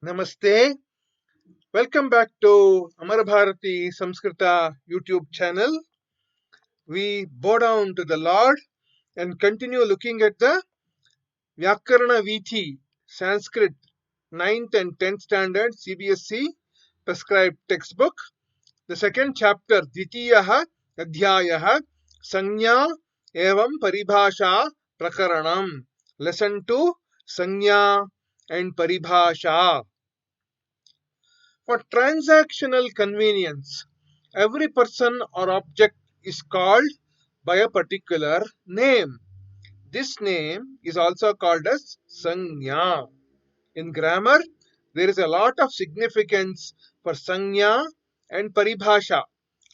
Namaste. Welcome back to Amar Bharati Samskrita YouTube channel. We bow down to the Lord and continue looking at the Vyakarana Vithi Sanskrit 9th and 10th standard CBSE prescribed textbook. The second chapter, Dvitiyaha Adhyayaha Sanya Evam Paribhasha Prakaranam. Lesson 2, Sanya and Paribhasha. For transactional convenience, every person or object is called by a particular name. This name is also called as Sanya. In grammar, there is a lot of significance for Sanya and Paribhasha.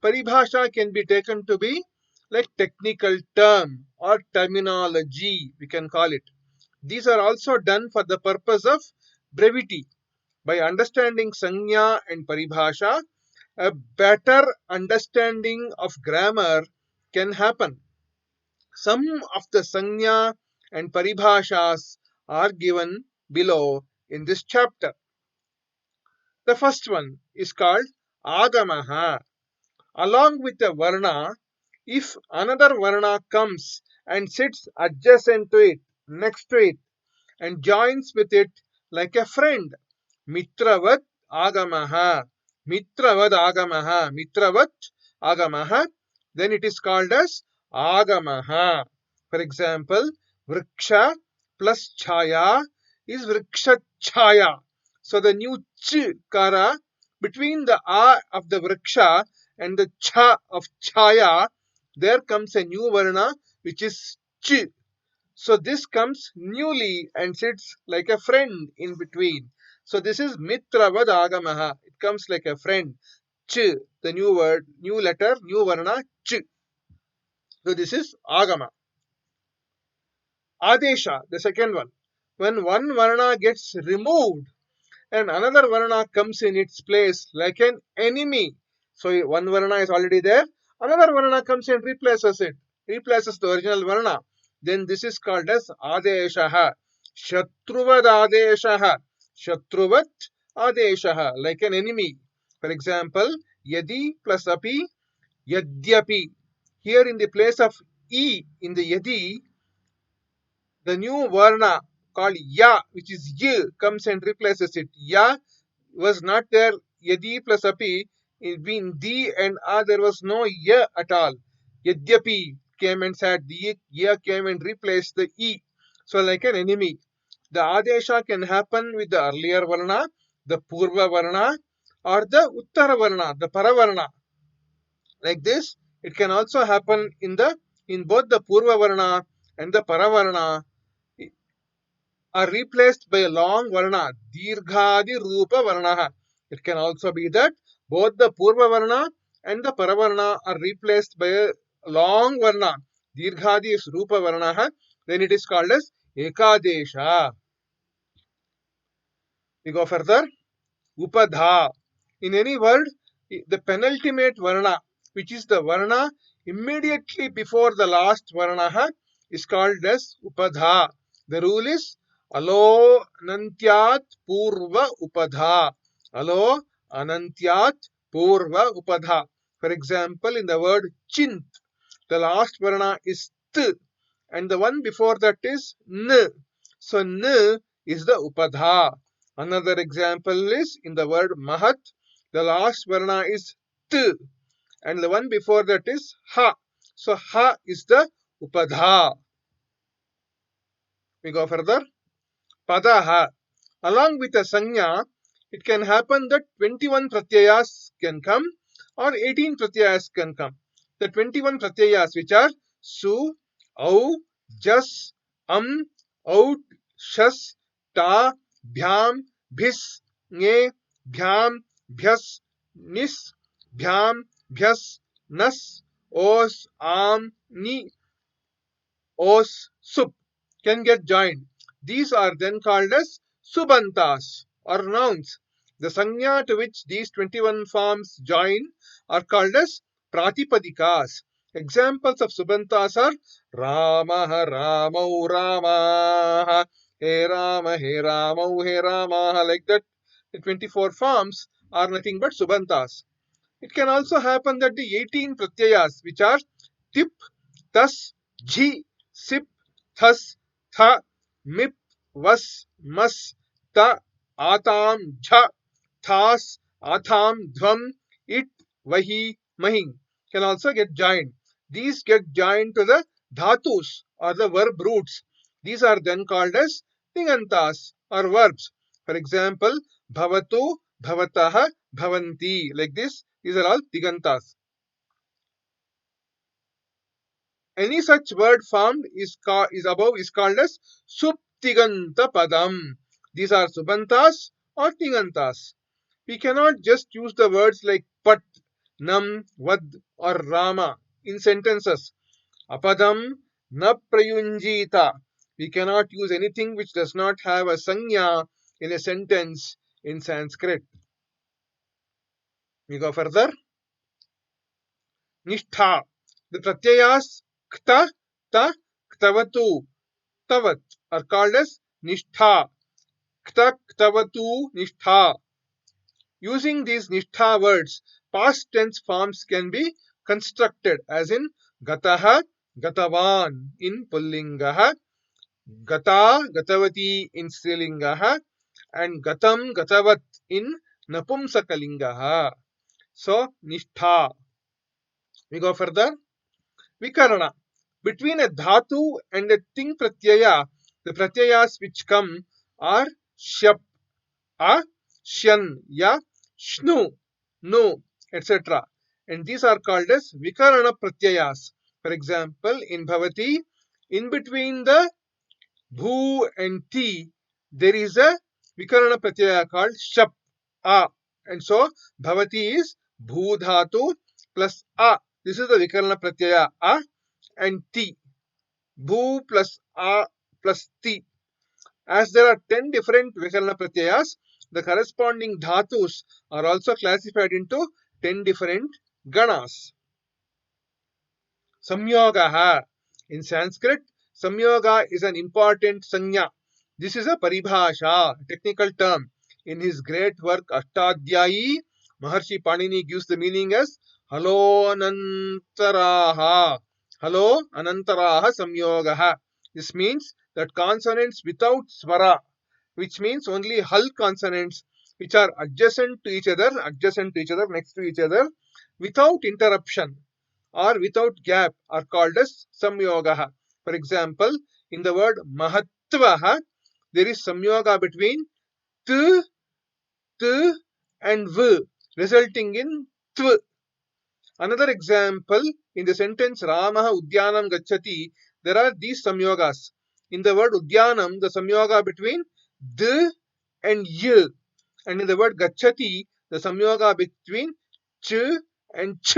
Paribhasha can be taken to be like technical term or terminology, we can call it. These are also done for the purpose of brevity. By understanding Sanya and Paribhasha, a better understanding of grammar can happen. Some of the Sanya and Paribhashas are given below in this chapter. The first one is called Agamaha. Along with the Varna, if another Varna comes and sits adjacent to it, next to it, and joins with it like a friend, Mitravat Agamaha. Mitravad Agamaha. Mitravat Agamaha. Then it is called as Agamaha. For example, Vriksha plus Chaya is Vriksha Chaya. So the new Ch kara between the A of the Vriksha and the Cha of Chaya, there comes a new Varna which is Ch. So this comes newly and sits like a friend in between. So this is Mitravad Agamaha. It comes like a friend. Ch, the new word, new letter, new varna, Ch. So this is Agama. Adesha, the second one. When one varna gets removed and another varna comes in its place like an enemy. So one varna is already there, another varna comes and replaces it, replaces the original varna. Then this is called as Adeshaha. Shatruvad Adeshaha. Shatruvat Adeshaha, like an enemy. For example, Yadi plus Api, Yadyapi. Here in the place of E in the Yadi, the new varna called Ya, which is Y, comes and replaces it. Ya was not there. Yadi plus Api, between Di and A, there was no Ya at all. Yadyapi came and sat. The Ya came and replaced the E. So, like an enemy. The Adesha can happen with the earlier Varna, the Purva Varna, or the Uttara Varna, the Paravarna. Like this, it can also happen in both the Purva Varna and the Paravarna are replaced by a long varna, dirghadi rupa varna. It can also be that both the purva varna and the paravarna are replaced by a long varna, dirghadi is rupa varna. Then it is called as ekadesha. We go further. Upadha. In any word, the penultimate varna, which is the varna immediately before the last varna, is called as upadha. The rule is alo anantyat purva upadha. Alo anantyat purva upadha. For example, in the word chint, the last varna is t, and the one before that is n. So n is the upadha. Another example is in the word mahat, the last varna is t, and the one before that is ha. So ha is the upadha. We go further. Padaha. Along with a sanya, it can happen that 21 pratyayas can come or 18 pratyayas can come. The 21 pratyayas, which are su, au, jas, out, shas, ta, bhyam, bhis, nge, bhyam, bhyas, nis, bhyam, bhyas, nas, os, ni, os, sup, can get joined. These are then called as subantas or nouns. The sanya to which these 21 forms join are called as pratipadikas. Examples of subantas are Ramaha, Ramau, Ramaha, He Rama, He Ramau, He Ramaha, like that. The 24 forms are nothing but Subantas. It can also happen that the 18 pratyayas, which are tip, tas, jhi, sip, thas, tha, mip, vas, mas, ta, atam, jha, thas, atham, dhvam, it, vahi, mahi, can also get joined. These get joined to the dhatus or the verb roots. These are then called as tigantas or verbs. For example, bhavatu, bhavatah, bhavanti. Like this, these are all tigantas. Any such word formed is called as subtiganta padam. These are subantas or tigantas. We cannot just use the words like pat, nam, vad or rama in sentences. Apadam na prayunjita. We cannot use anything which does not have a sanya in a sentence in Sanskrit. We go further. Nishtha. The pratyayas kta, ta, ktavatu, tavat are called as nishtha. Kta, ktavatu, nishtha. Using these nishtha words, past tense forms can be constructed as in gataha, gatavan in pullingaha, gata, gatavati in strilingaha, and gatam, gatavat in napumsakalingaha. So, nishtha. We go further. Vikarana. Between a dhatu and a ting pratyaya, the pratyayas which come are shap, a, shan, ya, shnu, nu, etc. And these are called as vikarana pratyayas. For example, in bhavati, in between the bhu and ti, there is a vikarana pratyaya called shap, a. And so, bhavati is bhu dhatu plus a. This is the vikarana pratyaya a and ti. Bhu plus a plus ti. As there are 10 different vikarana pratyayas, the corresponding dhatus are also classified into 10 different ganas. Samyogaha. In Sanskrit, Samyoga is an important sanya. This is a paribhasha, technical term. In his great work Ashtadhyayi, Maharshi Panini gives the meaning as Halo Anantaraha. Halo Anantaraha Samyogaha. This means that consonants without swara, which means only hal consonants which are adjacent to each other, next to each other, without interruption or without gap are called as samyogaha. For example, in the word mahatvaha, there is samyoga between t, t and v, resulting in tv. Another example, in the sentence Ramaha Udyanam Gachati, there are these samyogas. In the word Udyanam, the samyoga between d and y. And in the word Gachati, the samyoga between ch and ch.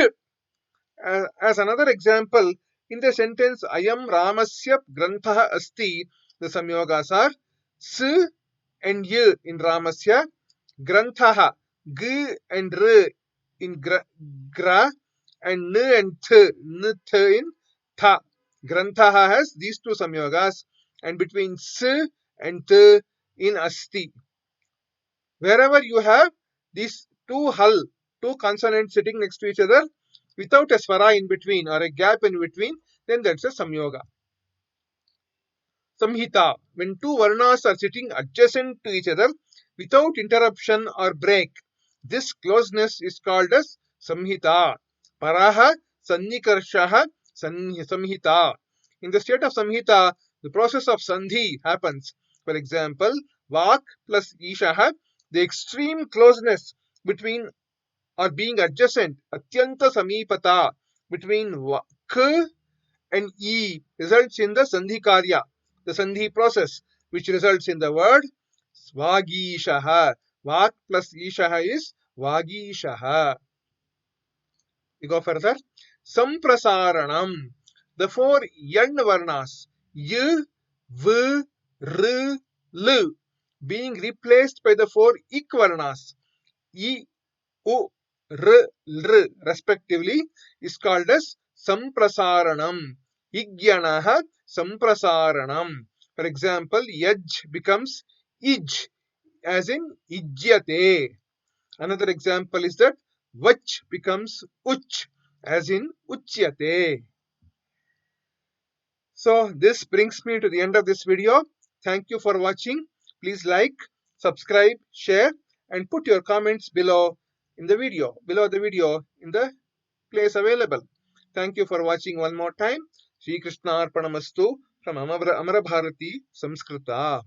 As another example, in the sentence Ayam Ramasya Grantha Asti, the samyogas are s and y in Ramasya, Grantha, g and r in gra, and n and th, in tha. Grantha has these two samyogas, and between s and th in asti. Wherever you have these two consonants sitting next to each other without a swara in between or a gap in between, then that's a samyoga. Samhita. When two varnas are sitting adjacent to each other without interruption or break, this closeness is called as samhita. Paraha sannikarshaha samhita. In the state of samhita, the process of sandhi happens. For example, vak plus ishaha, the extreme closeness between or being adjacent, atyanta samipata, between k and e results in the sandhi karya, the sandhi process, which results in the word swagishaha. Vak plus ishaha is vagishaha. We go further. Samprasaranam. The four yan varnas, y, v, r, l, being replaced by the four ik varnas, i, u, r, l, respectively, is called as samprasaranam. Igyanaha samprasaranam. For example, yaj becomes ij as in ijyate. Another example is that vach becomes uch as in uchyate. So this brings me to the end of this video. Thank you for watching. Please like, subscribe, share, and put your comments below the video in the place available. Thank you for watching one more time. Sri Krishna Arpanamastu from Amara Bharati Samskrita.